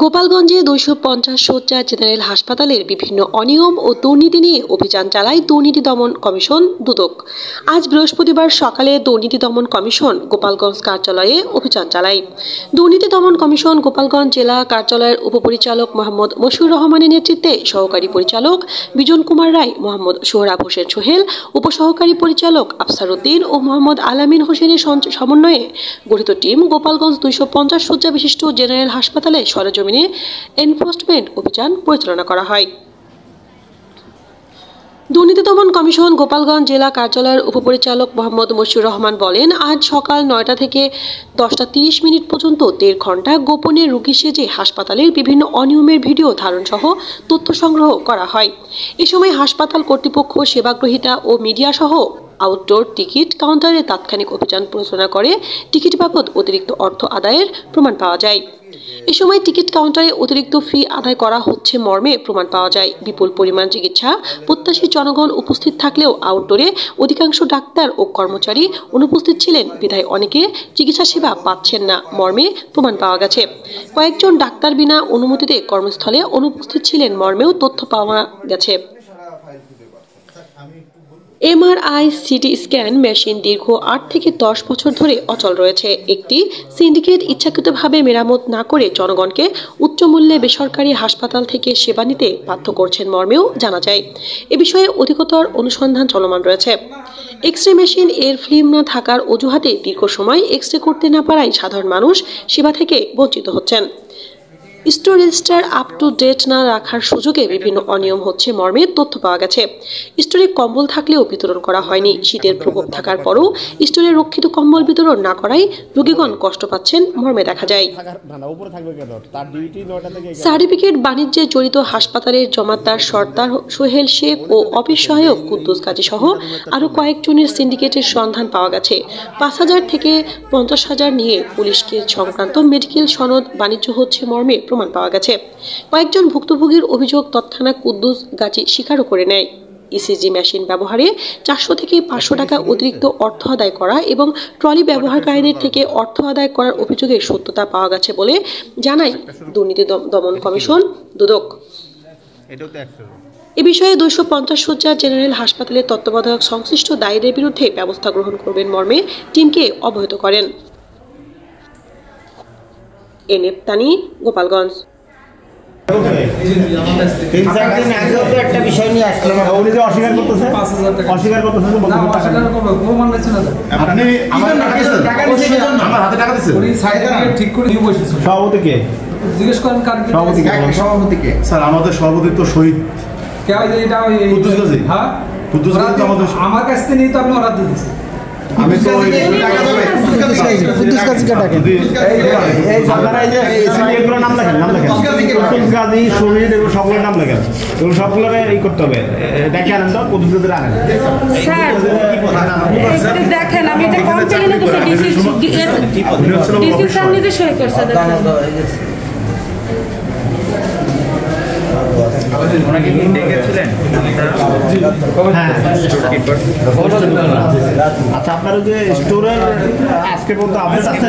গোপালগঞ্জে ২৫০ শয্যা জেনারেল হাসপাতালের বিভিন্ন অনিয়ম ও দুর্নীতি নিয়ে অভিযান চালায় দুর্নীতি দমন কমিশন দুদক। আজ বৃহস্পতিবার সকালে দুর্নীতি দমন কমিশন গোপালগঞ্জ কার্যালয়ে অভিযান চালায়। দুর্নীতি দমন কমিশন গোপালগঞ্জ জেলা কার্যালয়ের উপপরিচালক মোহাম্মদ মশিউর রহমানের নেতৃত্বে সহকারী পরিচালক বিজন কুমার রায়, মোহাম্মদ সোহরাব হোসেন সোহেল, উপসহকারী পরিচালক আফসার উদ্দিন ও মোহাম্মদ আলামিন হোসেনের সমন্বয়ে গঠিত টিম গোপালগঞ্জ ২৫০ শয্যা বিশিষ্ট জেনারেল হাসপাতালে সরেজমিনে এনফোর্সমেন্ট অভিযান পরিচালনা করা হয়। দুর্নীতি দমন কমিশন গোপালগঞ্জ জেলা কার্যালয়ের উপপরিচালক মোহাম্মদ মশিউর রহমান বলেন, আজ সকাল ৯টা থেকে 10টা 30 মিনিট পর্যন্ত 1.5 ঘন্টা গোপনে রোগী সেজে হাসপাতালের বিভিন্ন অনিয়মের ভিডিও ধারণ সহ তথ্য সংগ্রহ করা হয়। এ সময় হাসপাতাল কর্তৃপক্ষ, সেবাগ্রহীতা ও মিডিয়া সহ আউটডোর টিকিট কাউন্টারে তাৎক্ষণিক অভিযান পরিচালনা করে টিকিট বাবদ অতিরিক্ত অর্থ আদায়ের প্রমাণ পাওয়া যায়। এ সময় টিকিট কাউন্টারে অতিরিক্ত ফি আদায় করা হচ্ছে মর্মে প্রমাণ পাওয়া যায়। বিপুল পরিমাণ চিকিৎসা প্রত্যাশী জনগণ উপস্থিত থাকলেও আউটডোরে অধিকাংশ ডাক্তার ও কর্মচারী অনুপস্থিত ছিলেন বিধায় অনেকে চিকিৎসা সেবা পাচ্ছেন না মর্মে প্রমাণ পাওয়া গেছে। কয়েকজন ডাক্তার বিনা অনুমতিতে কর্মস্থলে অনুপস্থিত ছিলেন মর্মেও তথ্য পাওয়া গেছে। এমআরআই সিটি স্ক্যান মেশিন দীর্ঘ 8 থেকে 10 বছর ধরে অচল রয়েছে। একটি সিন্ডিকেট ইচ্ছাকৃতভাবে মেরামত না করে জনগণকে উচ্চ মূল্যে বেসরকারি হাসপাতাল থেকে সেবা নিতে বাধ্য করছেন মর্মেও জানা যায়। এ বিষয়ে অধিকতর অনুসন্ধান চলমান রয়েছে। এক্স-রে মেশিন এর ফিল্ম না থাকার অজুহাতে দীর্ঘ সময় এক্স-রে করতে না পারায় সাধারণ মানুষ সেবা থেকে বঞ্চিত হচ্ছেন। Store register up to date না রাখার সুযোগে বিভিন্ন অনিয়ম হচ্ছে মর্মে তথ্য পাওয়া গেছে। স্টোরে কম্বল থাকলেও বিতরণ করা হয়নি। শীতের প্রকোপ থাকার পরও স্টোরে রক্ষিত কম্বল বিতরণ না করায় রোগীগণ কষ্ট পাচ্ছেন মর্মে দেখা যায়। সার্টিফিকেট বাণিজ্যে জড়িত হাসপাতালের জমাদ্দার সর্দার সোহেল শেখ ও অফিস সহায়ক কুদ্দুস গাজী সহ আরও কয়েকজনের সিন্ডিকেটের সন্ধান পাওয়া গেছে। ৫,০০০ থেকে ৫০,০০০ নিয়ে পুলিশকে সংক্রান্ত মেডিকেল সনদ বাণিজ্য হচ্ছে মর্মে প্রমাণ পাওয়া গেছে। কয়েকজন ভুক্তভোগীর অভিযোগ তৎক্ষণাৎ কুদ্দুস গাজী স্বীকারও করে নেয়। ইসিজি মেশিন ব্যবহারে ৪০০ থেকে ৫০০ টাকা অতিরিক্ত অর্থ আদায় করা এবং ট্রলি ব্যবহারকারীদের থেকে অর্থ আদায় করার অভিযোগের সত্যতা পাওয়া গেছে বলে জানায় দুর্নীতি দমন কমিশন দুদক। এ বিষয়ে ২৫০ শয্যা জেনারেল হাসপাতালের তত্ত্বাবধায়ক সংশ্লিষ্ট দায়ীদের বিরুদ্ধে ব্যবস্থা গ্রহণ করবেন মর্মে টিমকে অবহিত করেন। এনএফতানি, গোপালগঞ্জ। একটা বিষয় নিয়ে আসলাম, উনি যে অস্বীকার করতেছে, অস্বীকার করতেছে ঠিক করে নিয়ে বসেছে। সভাপতিকে জিজ্ঞেস করেন, সভাপতিকে স্যার আমাদের সভাপতি তো শহীদ আমার কাছ থেকে নিয়ে তো আপনি অর্ডার দিয়েছেন। আমি তো নাম লেখেন, শহীদ এগুলো সবগুলোর নাম লেখেন, এগুলো সবগুলোর এই করতে হবে। দেখে আনেন তো কুদ্দুসদের আনেন। দেখেন আমি এটা কমপ্লেইন করছি, ডিসি স্যার নিজে সই করছে। আচ্ছা, আপনার যে স্টোরের আজকে পর্যন্ত আপডেট আছে?